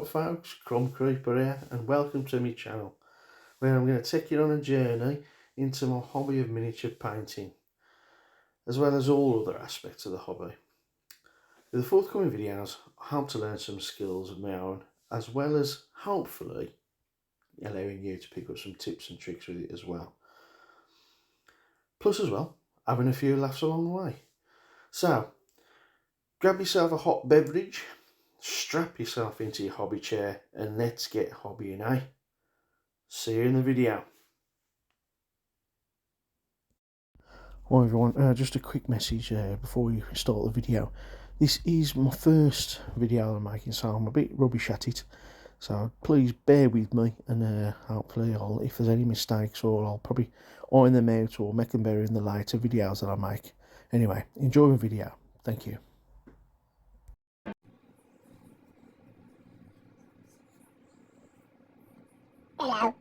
folks, Crumb Creeper here, and welcome to my channel, where I'm going to take you on a journey into my hobby of miniature painting, as well as all other aspects of the hobby. With the forthcoming videos, I hope to learn some skills of my own, as well as hopefully allowing you to pick up some tips and tricks with it as well. Plus as well, having a few laughs along the way. So, grab yourself a hot beverage, strap yourself into your hobby chair, and let's get hobbying, eh? See you in the video. Hi everyone, just a quick message before we start the video. This is my first video I'm making, so I'm a bit rubbish at it. So please bear with me, and hopefully if there's any mistakes, or I'll probably iron them out or make them better in the later videos that I make. Anyway, enjoy the video. Thank you. Hello.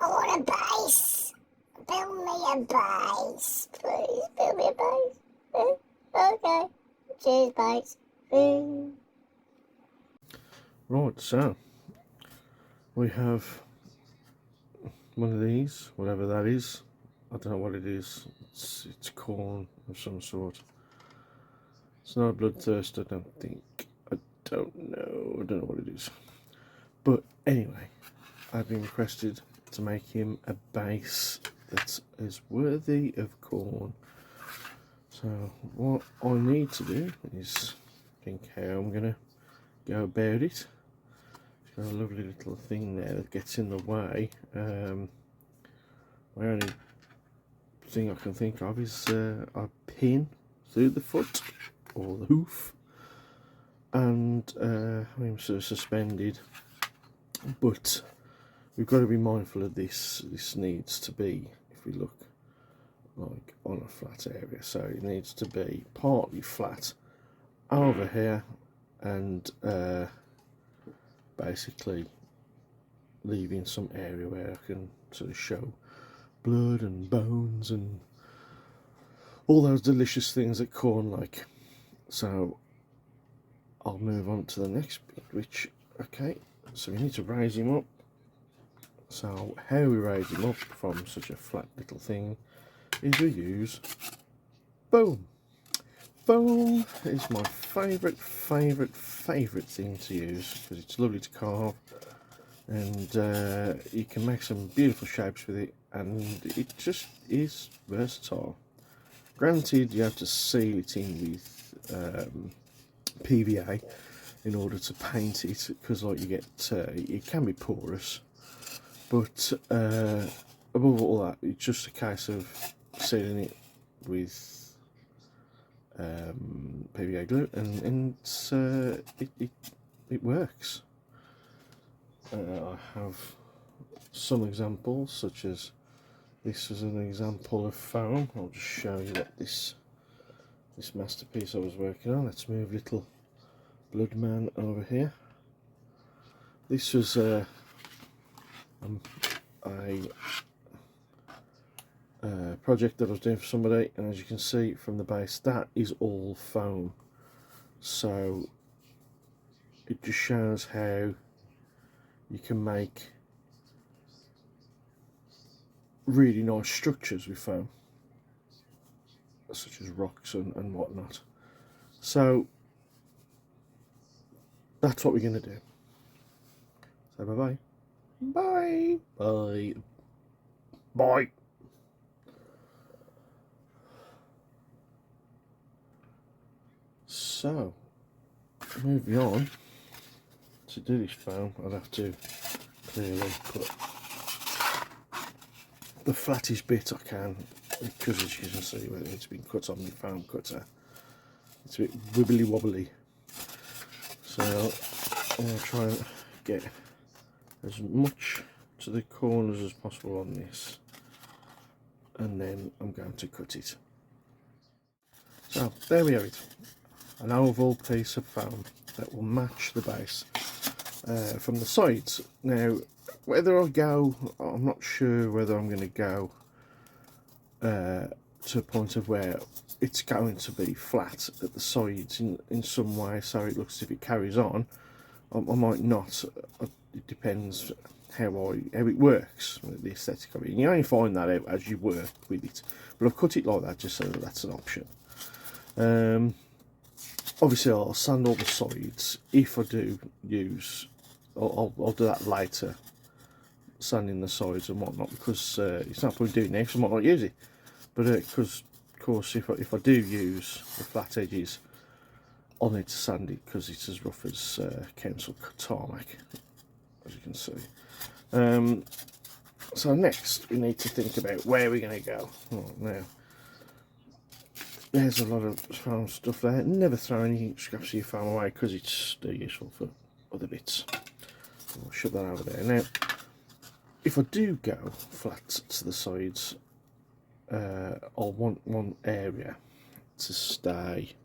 I want a base. Build me a base. Please build me a base. Okay. Cheers, base. Right, so we have one of these, whatever that is. I don't know what it is. It's corn of some sort. It's not a bloodthirst, I don't think. I don't know what it is. But anyway, I've been requested to make him a base that is worthy of corn. So what I need to do is think how I'm gonna go about it. It's got a lovely little thing there that gets in the way. My only thing I can think of is a pin through the foot or the hoof, and I'm sort of suspended, but we've got to be mindful of this. This needs to be, if we look, like on a flat area, so it needs to be partly flat over here, and basically leaving some area where I can sort of show blood and bones and all those delicious things that corn like. So I'll move on to the next bit, which, okay, so we need to raise him up. So how we raise him up from such a flat little thing is we use foam. Foam is my favourite thing to use, because it's lovely to carve, and you can make some beautiful shapes with it, and it just is versatile. Granted, you have to seal it in with PVA in order to paint it, because like you get it can be porous, but above all that, it's just a case of sealing it with PVA glue, and it works. I have some examples, such as this is an example of foam. I'll just show you what this masterpiece I was working on. Let's move little blood man over here. This was a project that I was doing for somebody, and as you can see from the base, that is all foam. So it just shows how you can make really nice structures with foam, such as rocks and whatnot. So that's what we're going to do. So bye bye. Bye. Bye. So, moving on, to do this foam, I'll have to clearly put the flattest bit I can, because as you can see, where it's been cut on the foam cutter, it's a bit wibbly wobbly. So I'm going to try and get as much to the corners as possible on this, and then I'm going to cut it. So there we have it. An oval piece of foam that will match the base from the sides. Now, whether I go, I'm not sure whether I'm going to go to a point of where it's going to be flat at the sides in some way, so it looks as if it carries on. I might not. It depends how it works, the aesthetic of it. And you only find that out as you work with it. But I've cut it like that just so that that's an option. Obviously, I'll sand all the sides if I do use. I'll do that later, sanding the sides and whatnot, because it's not point doing it because I might not use it. But because of course, if I do use the flat edges, I'll need to sand it because it's as rough as council tarmac, as you can see. So next we need to think about where we're going to go. Now, there's a lot of farm stuff there. Never throw any scraps of your farm away because it's still useful for other bits. I'll shove that over there. Now, if I do go flat to the sides, I'll want one area to stay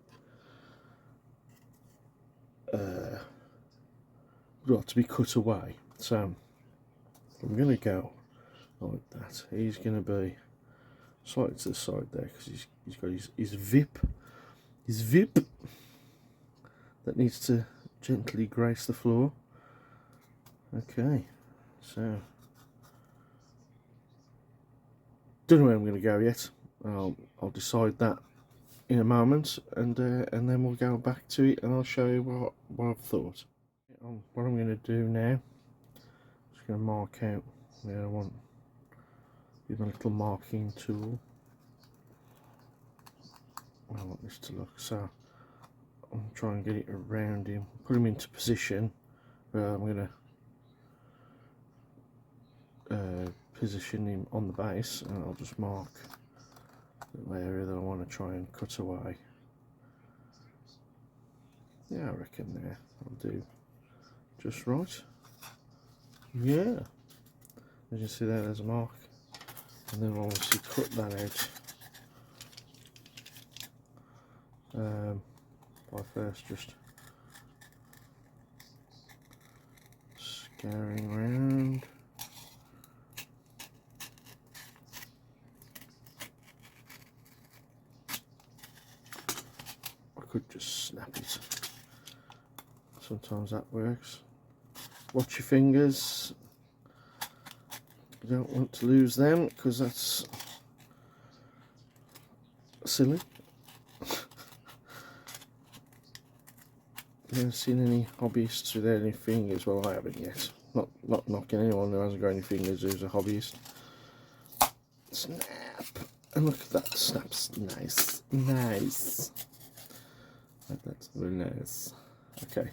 to be cut away. So I'm going to go like that. He's going to be slightly to the side there because he's got his vip that needs to gently grace the floor. Okay, so don't know where I'm going to go yet. I'll decide that in a moment, and then we'll go back to it and I'll show you what I've thought. What I'm going to do now, I'm just going to mark out where I want with my little marking tool. I want this to look, so I'm trying to get it around him, put him into position where I'm going to position him on the base, and I'll just mark the area that I want to try and cut away. Yeah, I reckon there I'll do just right. Yeah, as you see there's a mark, and then I'll obviously cut that out by first just scouring around. I could just snap it. Sometimes that works. Watch your fingers. You don't want to lose them because that's silly. You haven't seen any hobbyists without any fingers? Well, I haven't yet. Not knocking anyone who hasn't got any fingers who's a hobbyist. Snap! And look at that, snaps nice. Nice. That's very nice. Okay,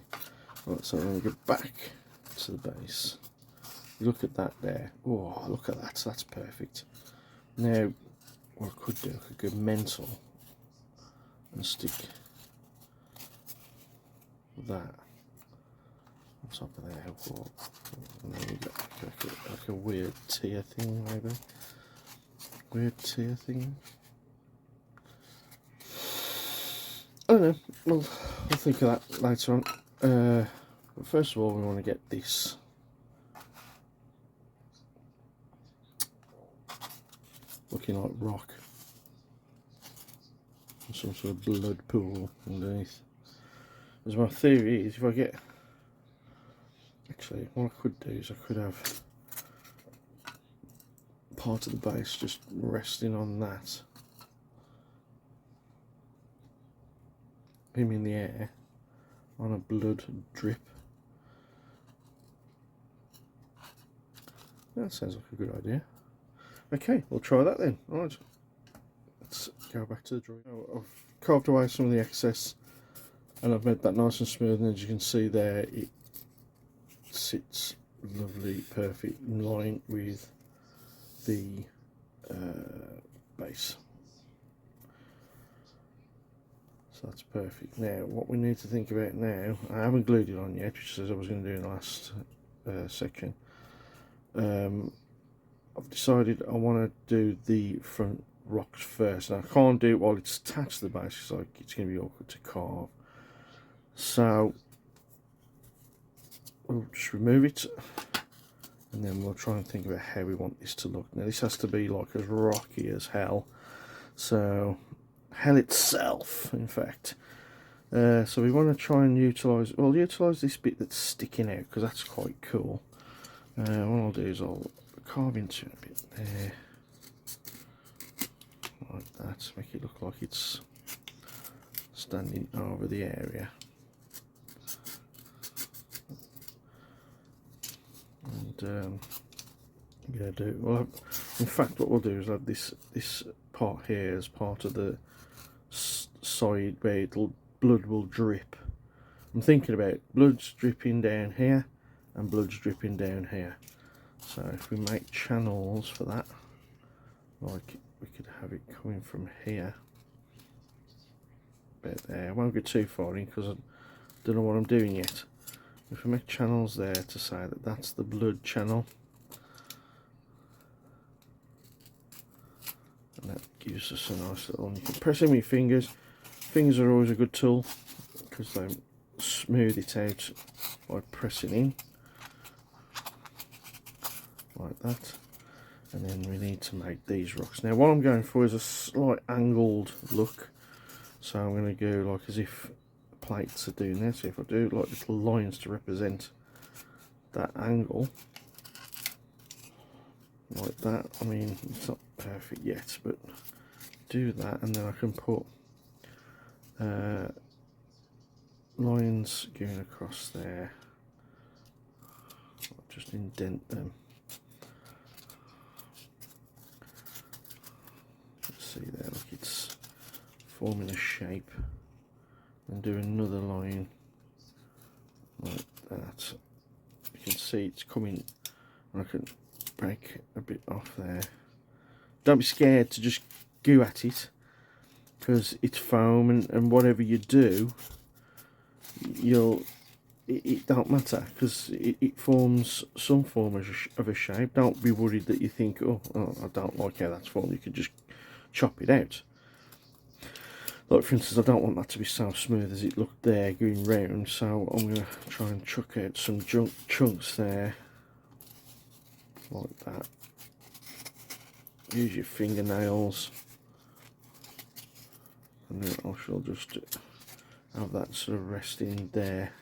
right, so I'm going to go back to the base. Look at that there. Oh, look at that, that's perfect. Now, what I could do, I could go mental and stick that on top of there. Or maybe like a weird tier thing, maybe. Weird tier thing. I don't know. Well, I'll think of that later on. But first of all, we want to get this looking like rock. Some sort of blood pool underneath. As my theory is, if I get... Actually, what I could do is I could have part of the base just resting on that. Him in the air on a blood drip. That sounds like a good idea. Okay, we'll try that then. Alright, let's go back to the drawing. I've carved away some of the excess and I've made that nice and smooth, and as you can see there, it sits lovely, perfect, in line with the base. So that's perfect. Now, what we need to think about now, I haven't glued it on yet, which is I was going to do in the last section. I've decided I want to do the front rocks first. Now, I can't do it while it's attached to the base because like, it's going to be awkward to carve. So, we'll just remove it and then we'll try and think about how we want this to look. Now, this has to be like as rocky as hell. So hell itself, in fact. So we want to try and utilise this bit that's sticking out, because that's quite cool. What I'll do is I'll carve into a bit there, like that, make it look like it's standing over the area. And I'm going to do, well, in fact what we'll do is add this part here as part of the side where blood will drip. I'm thinking about blood's dripping down here and blood's dripping down here. So if we make channels for that, like we could have it coming from here, about there. I won't go too far in because I don't know what I'm doing yet. If we make channels there to say that that's the blood channel, and that gives us a nice little, and you can press in with your fingers. Fingers are always a good tool because they smooth it out by pressing in like that. And then we need to make these rocks. Now what I'm going for is a slight angled look, so I'm going to go like as if plates are doing this. So if I do like little lines to represent that angle like that, I mean it's not perfect yet, but do that, and then I can put lines going across there, I'll just indent them. Let's see there, look, it's forming a shape, and do another line like that. You can see it's coming, and I can break a bit off there. Don't be scared to just go at it, because it's foam, and whatever you do, it don't matter, because it forms some form of a shape. Don't be worried that you think, oh, I don't like how that's formed. You can just chop it out. Like for instance, I don't want that to be so smooth as it looked there going round, so I'm going to try and chuck out some chunks there like that. Use your fingernails, and then I shall just have that sort of resting there,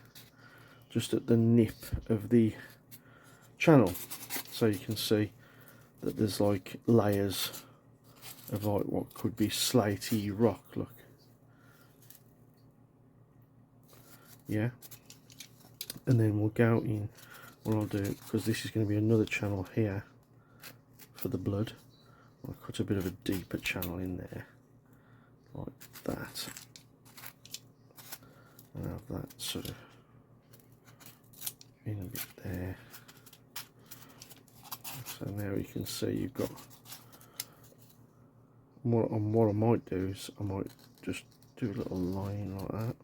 just at the nip of the channel, so you can see that there's like layers of like what could be slaty rock. Look, yeah. And then we'll go in, what I'll do, because this is going to be another channel here for the blood, I'll cut a bit of a deeper channel in there like that, and have that sort of in a bit there. So now you can see you've got, what I might do is I might just do a little line like that.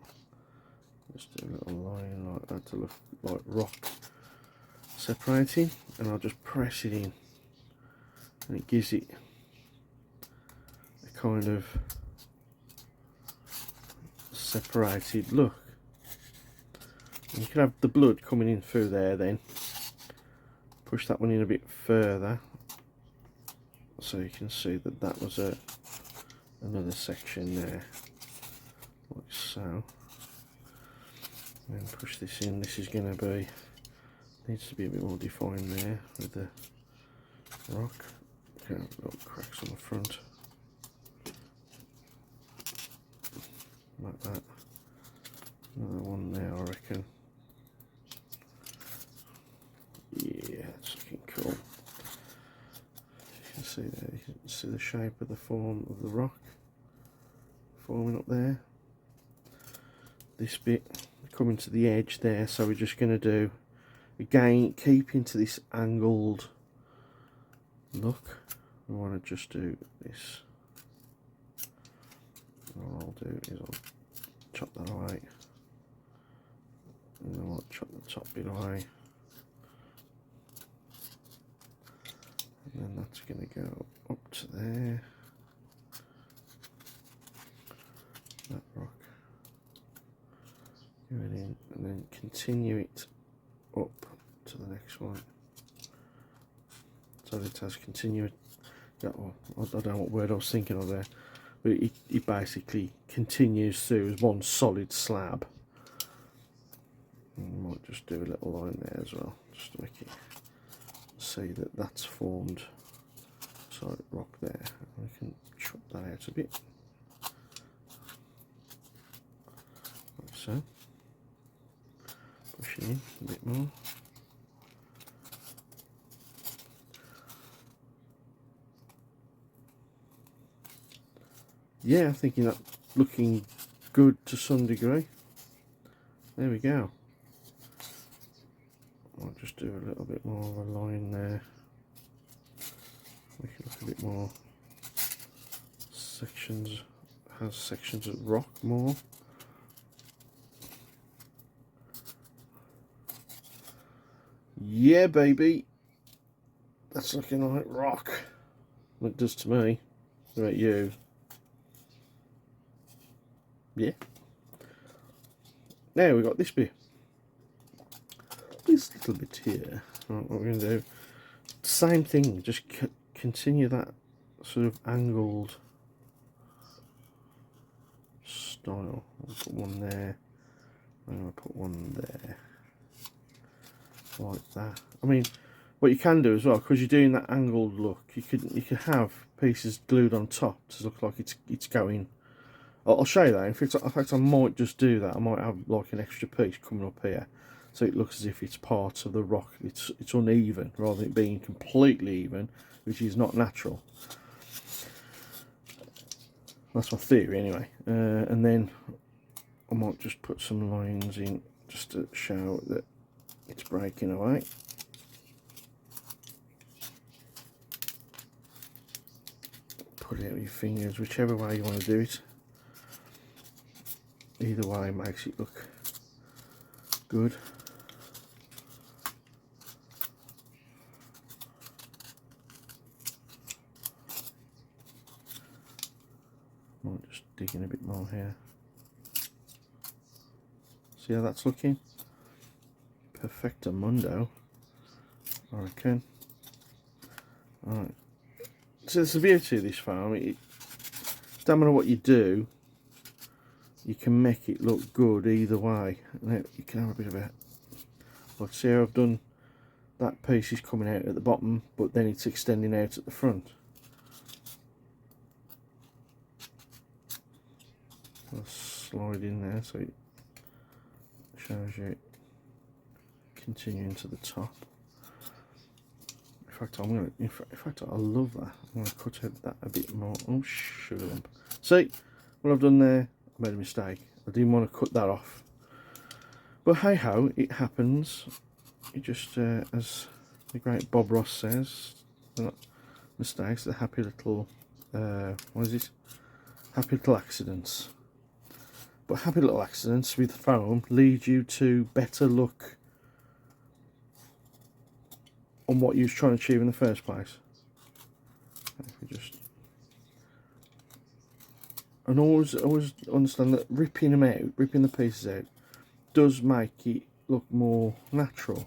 Just do a little line like that to look like rock separating, and I'll just press it in, and it gives it a kind of separated look. And you can have the blood coming in through there, then push that one in a bit further, so you can see that that was another section there, like so. And then push this in. This is going to be, needs to be a bit more defined there with the rock. Okay, little cracks on the front like that. Another one there, I reckon. Yeah, it's looking cool. You can see there, you can see the shape of the form of the rock forming up there. This bit coming to the edge there, so we're just going to do, again, keeping to this angled look, we want to just do this. What I'll do is I'll chop that away, and then I'll chop the top bit away, and then that's going to go up to there, that rock, go in, and then continue it up to the next one, so it has I don't know what word I was thinking of there, but it basically continues through as one solid slab. And might just do a little line there as well, just to make it see that that's formed solid rock there. We can chop that out a bit, like so. Push it in a bit more. Yeah, I'm thinking that looking good to some degree. There we go. I'll just do a little bit more of a line there. Make it look a bit more sections, has sections of rock more. Yeah, baby. That's looking like rock. It does to me. What about you? Yeah. Now we've got this bit. This little bit here. Right, what we're going to do, same thing, just continue that sort of angled style. I'll put one there, and I'll put one there, like that. I mean, what you can do as well, because you're doing that angled look, you could have pieces glued on top to look like it's going. I'll show you that. In fact, I might just do that. I might have like an extra piece coming up here, so it looks as if it's part of the rock. It's uneven rather than it being completely even, which is not natural. That's my theory anyway. And then I might just put some lines in just to show that it's breaking away. Put it out with your fingers, whichever way you want to do it. Either way makes it look good. Might just dig in a bit more here. See how that's looking? Perfectamundo, I reckon. Alright. So there's the beauty of this farm. It don't matter what you do, you can make it look good either way. Now you can have a bit of a, like, see how I've done that piece is coming out at the bottom, but then it's extending out at the front. I'll slide in there so it shows you it continuing to the top. In fact, in fact, I love that. I'm gonna cut out that a bit more. Oh, sugar lump. See what I've done there? I made a mistake. I didn't want to cut that off. But hey ho, it happens. It just, as the great Bob Ross says, they're not mistakes, they're happy little, what is it? Happy little accidents. But happy little accidents with foam lead you to better luck on what you was trying to achieve in the first place. If we just, and always understand that ripping them out, ripping the pieces out, does make it look more natural.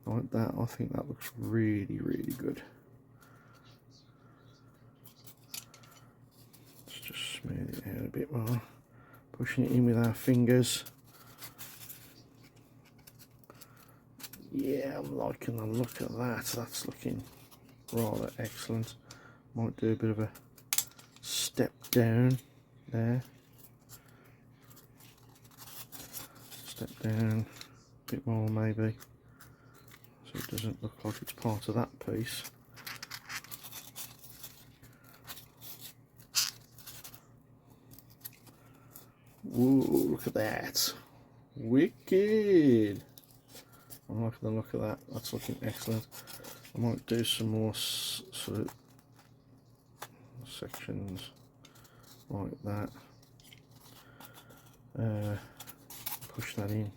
Like that, I think that looks really, really good. Let's just smooth it out a bit more. Pushing it in with our fingers. Yeah, I'm liking the look of that. That's looking rather excellent. Might do a bit of a step down there. Step down a bit more maybe, so it doesn't look like it's part of that piece. Whoa, look at that. Wicked. I'm liking the look of that. That's looking excellent. I might do some more sort of sections like that. Push that in.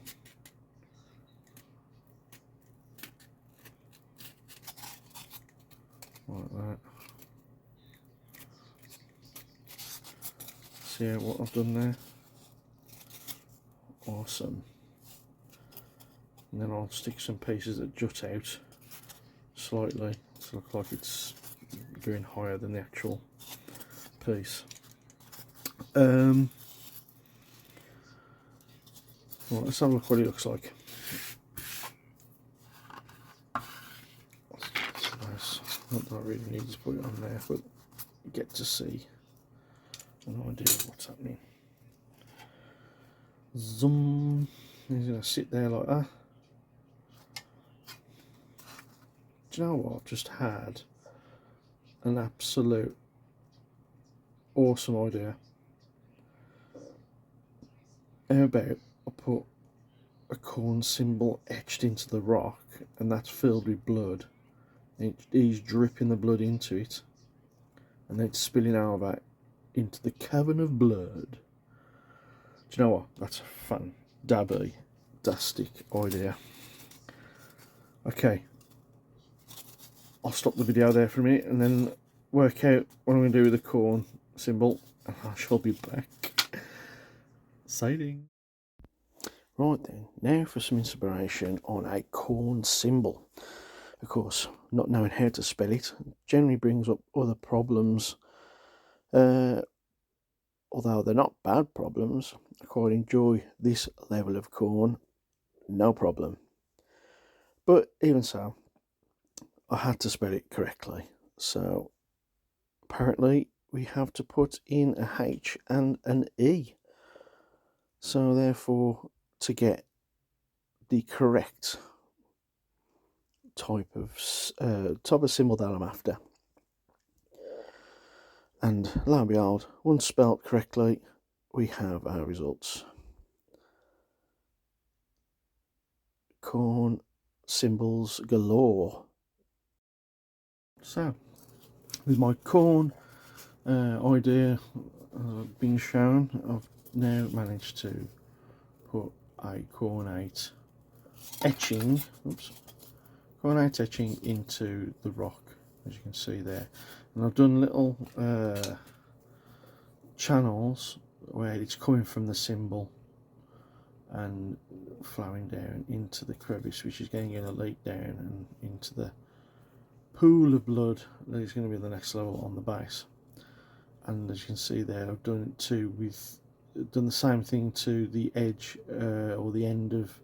Like that. See what I've done there? Awesome. And then I'll stick some pieces that jut out slightly to look like it's going higher than the actual piece. Right, let's have a look what it looks like. Nice. Not that I really need to put it on there, but you get to see an idea of what's happening. Zoom. He's going to sit there like that. Do you know what? I've just had an absolute awesome idea. How about I put a KHORNE symbol etched into the rock, and that's filled with blood. He's dripping the blood into it, and then it's spilling over into the cavern of blood. Do you know what? That's a fantastic idea. Okay, I'll stop the video there for a minute and then work out what I'm going to do with the KHORNE symbol, and I shall be back. Exciting. Right then, now for some inspiration on a KHORNE symbol. Of course, not knowing how to spell it generally brings up other problems, although they're not bad problems. I quite enjoy this level of KHORNE, no problem. But even so, I had to spell it correctly. So apparently we have to put in a H and an E. So therefore, to get the correct type of symbol that I'm after, and lo and behold, once spelt correctly, we have our results. KHORNE symbols galore. So, with my KHORNE idea being shown, I've now managed to put a KHORNE etching, KHORNE etching into the rock, as you can see there. And I've done little channels where it's coming from the symbol and flowing down into the crevice, which is going to leak down and into the pool of blood that is going to be the next level on the base. And as you can see there, I've done the same thing to the edge or the end of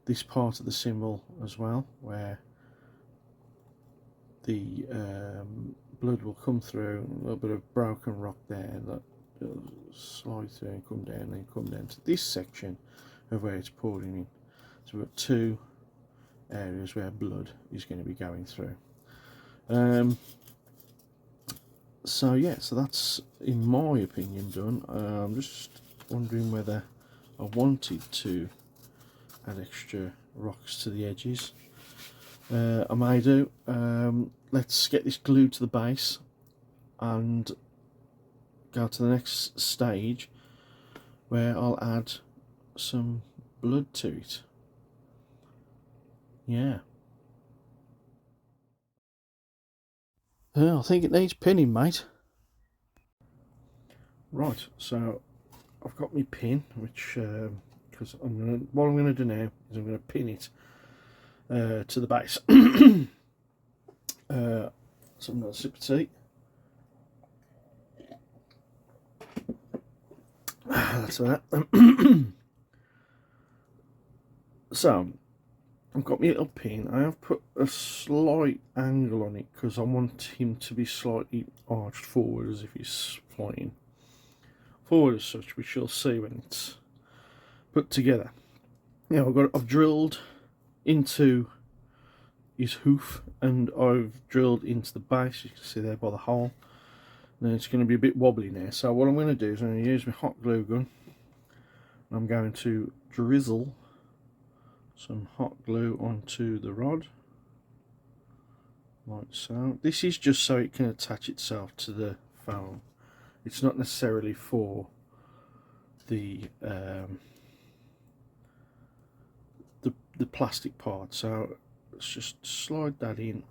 this part of the symbol as well, where the blood will come through, a little bit of broken rock there that will slide through and come down, and then come down to this section of where it's pouring in. So we've got two areas where blood is going to be going through. So yeah, so that's, in my opinion, done. I'm just wondering whether I wanted to add extra rocks to the edges. I may do. Let's get this glued to the base and go to the next stage, where I'll add some blood to it. Yeah. I think it needs pinning, mate. Right, so I've got my pin, which because what I'm going to do now is I'm going to pin it to the base. So I'm going to sip of tea. That's that. So I've got my little pin. I have put a slight angle on it because I want him to be slightly arched forward, as if he's flying forward as such, which you'll see when it's put together. Now I've drilled into his hoof, and I've drilled into the base. You can see there by the hole. Now it's going to be a bit wobbly now, so what I'm going to do is I'm going to use my hot glue gun. I'm going to drizzle some hot glue onto the rod, like so. This is just so it can attach itself to the foam. It's not necessarily for the plastic part. So let's just slide that in,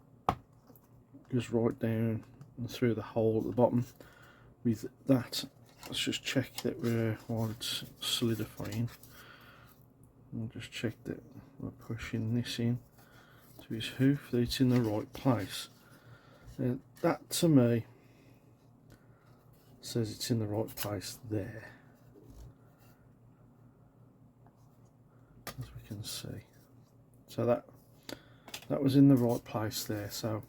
goes right down and through the hole at the bottom. With that, let's just check that while it's solidifying, we'll just check that we're pushing this in to his hoof, that it's in the right place. Now, that to me says it's in the right place there, as we can see. So that was in the right place there. So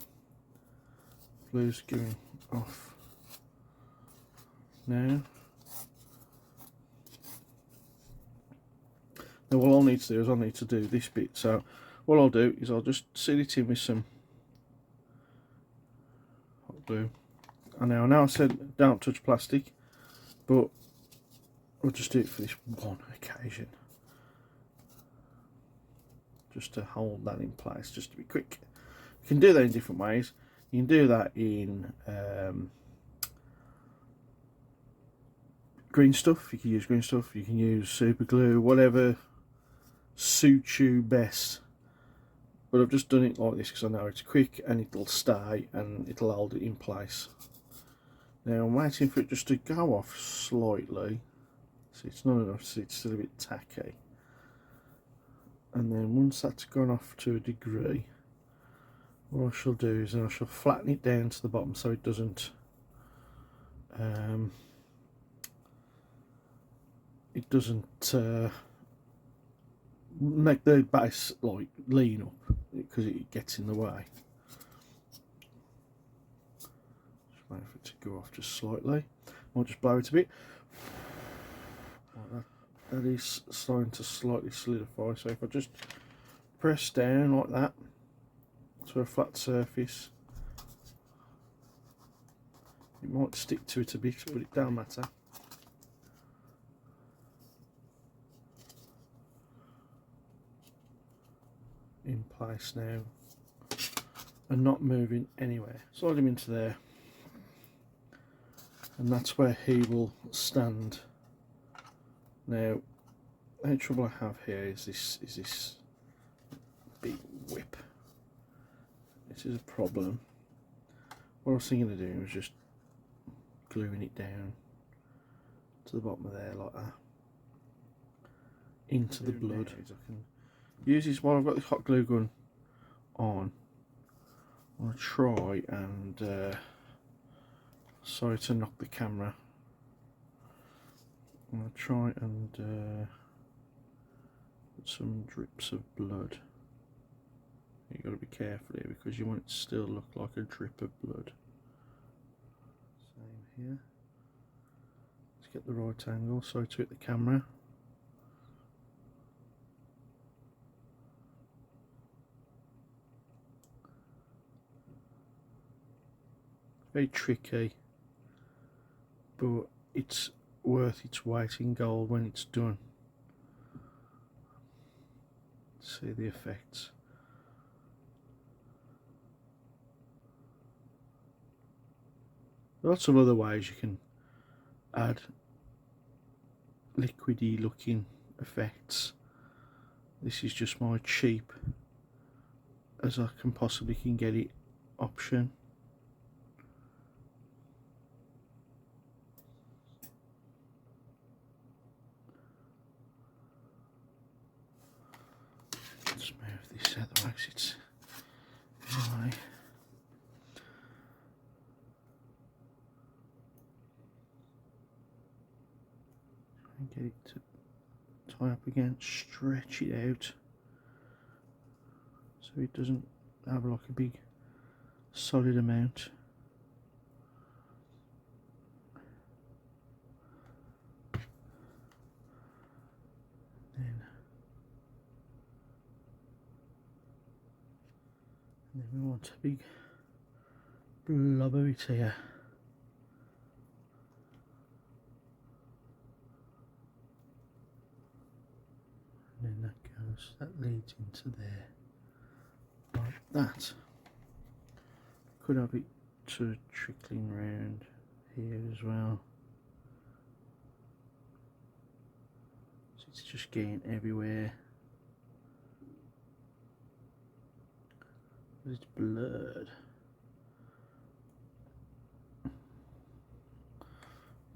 blue's going off now. Now what I'll need to do is I'll need to do this bit. So what I'll do is I'll just seal it in with some hot glue. I know I said don't touch plastic, but I'll just do it for this one occasion, just to hold that in place, just to be quick. You can do that in different ways. You can do that in green stuff. You can use green stuff. You can use super glue, whatever suits you best. But I've just done it like this because I know it's quick and it'll stay and it'll hold it in place. Now I'm waiting for it just to go off slightly. See, it's not enough, so it's still a bit tacky. And then once that's gone off to a degree, what I shall do is I shall flatten it down to the bottom so it doesn't make the base like lean up because it gets in the way. Just wait for it to go off just slightly. I'll just blow it a bit. Like that. That is starting to slightly solidify, so if I just press down like that to a flat surface, it might stick to it a bit, but it don't matter. In place now and not moving anywhere. Slide him into there, and that's where he will stand. Now, the only trouble I have here is this big whip. This is a problem. What I was thinking of doing was just gluing it down to the bottom of there like that, into the blood. I can use this while I've got this hot glue gun on. I'm going to try and sorry to knock the camera. I'm going to try and put some drips of blood. You've got to be careful here because you want it to still look like a drip of blood. Same here. Let's get the right angle so to hit the camera. Very tricky, but it's worth its weight in gold when it's done. See the effects. Lots of other ways you can add liquidy looking effects. This is just my cheap as I can possibly can get it option. Let's move this out of the way, it's anyway. And get it to tie up again, stretch it out so it doesn't have like a big solid amount. And then we want a big blob of it here. And then that leads into there like that. Could have it sort of trickling round here as well, so it's just getting everywhere. But it's blurred.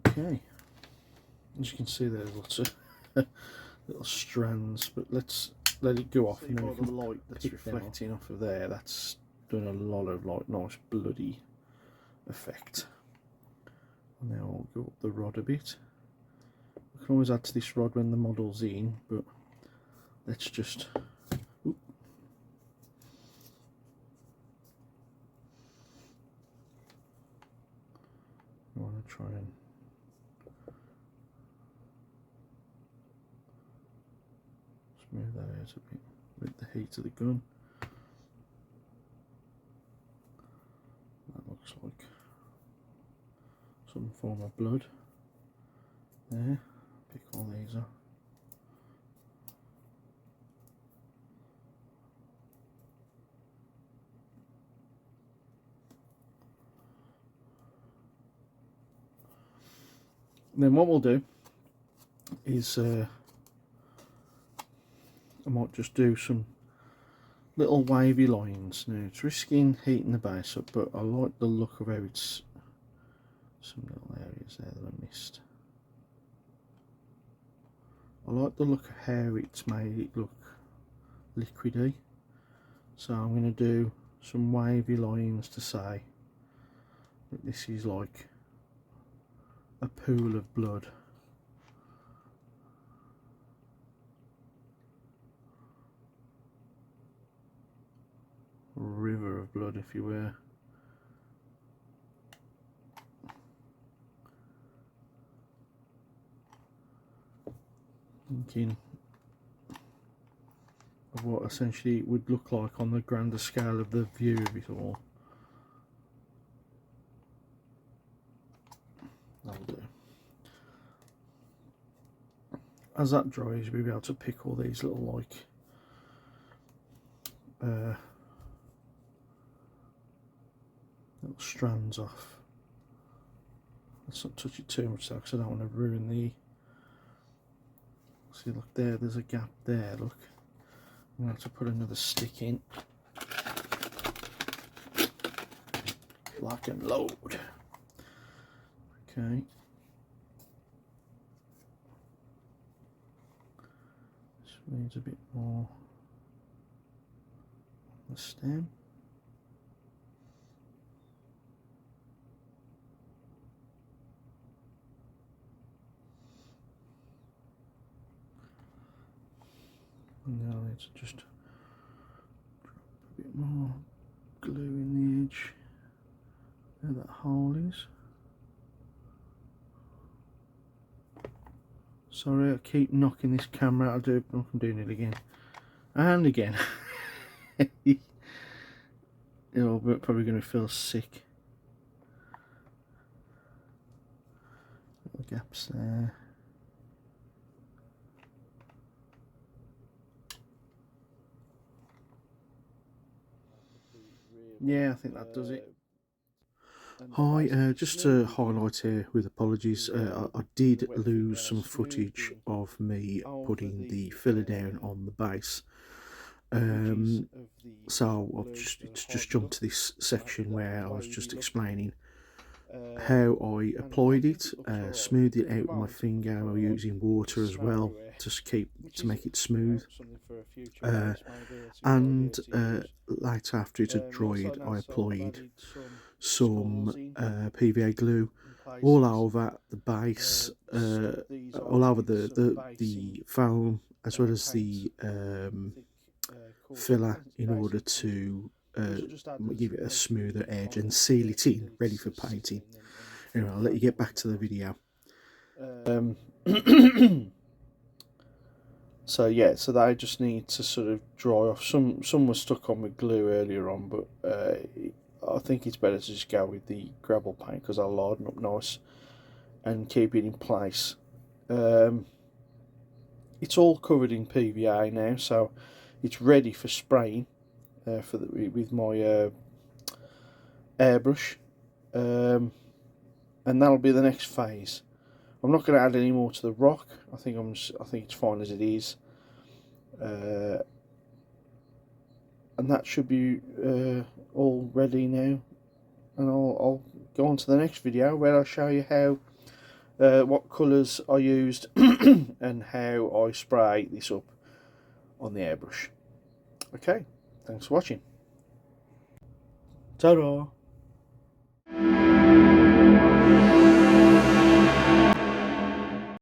Okay, as you can see there's lots of little strands, but let's let it go off, and then the light that's reflecting off of there, that's doing a lot of like nice bloody effect. And now I'll go up the rod a bit. I can always add to this rod when the model's in, but let's just... Oop. I want to try and smooth that out a bit with the heat of the gun. That looks like some form of blood. There, pick all these up. Then what we'll do is I might just do some little wavy lines. Now it's risking heating the base up, but I like the look of how it's, some little areas there that I missed. I like the look of how it's made it look liquidy, so I'm going to do some wavy lines to say that this is like a pool of blood. River of blood, if you were. Thinking of what essentially it would look like on the grander scale of the view of it all. That'll do. As that dries, we'll be able to pick all these little like little strands off. Let's not touch it too much though, because I don't want to ruin the... See, look there, there's a gap there, look. I'm going to have to put another stick in. Lock and load. Okay. This needs a bit more on the stem. And now let's just drop a bit more glue in the edge where that hole is. Sorry, I keep knocking this camera out. I'm doing it again and again. You're probably going to feel sick. Little gaps there. Yeah, I think that does it. Hi, just to highlight here with apologies, I did lose some footage of me putting the filler down on the base. So it's just jumped to this section where I was just explaining how I applied it, smoothed it out with my finger using water as well to make it smooth, and later after it had dried I applied some PVA glue all over the base, all over the foam as well as the filler in order to give it a smoother edge and seal it in, ready for painting. Anyway, I'll let you get back to the video. So yeah, so they just need to sort of dry off. Some were stuck on with glue earlier on, but I think it's better to just go with the gravel paint because I'll harden up nice and keep it in place. It's all covered in PVA now, so it's ready for spraying with my airbrush, and that'll be the next phase. I'm not going to add any more to the rock. I think it's fine as it is, and that should be all ready now. And I'll go on to the next video where I'll show you how what colours I used and how I spray this up on the airbrush. Okay, thanks for watching. Ta-ra!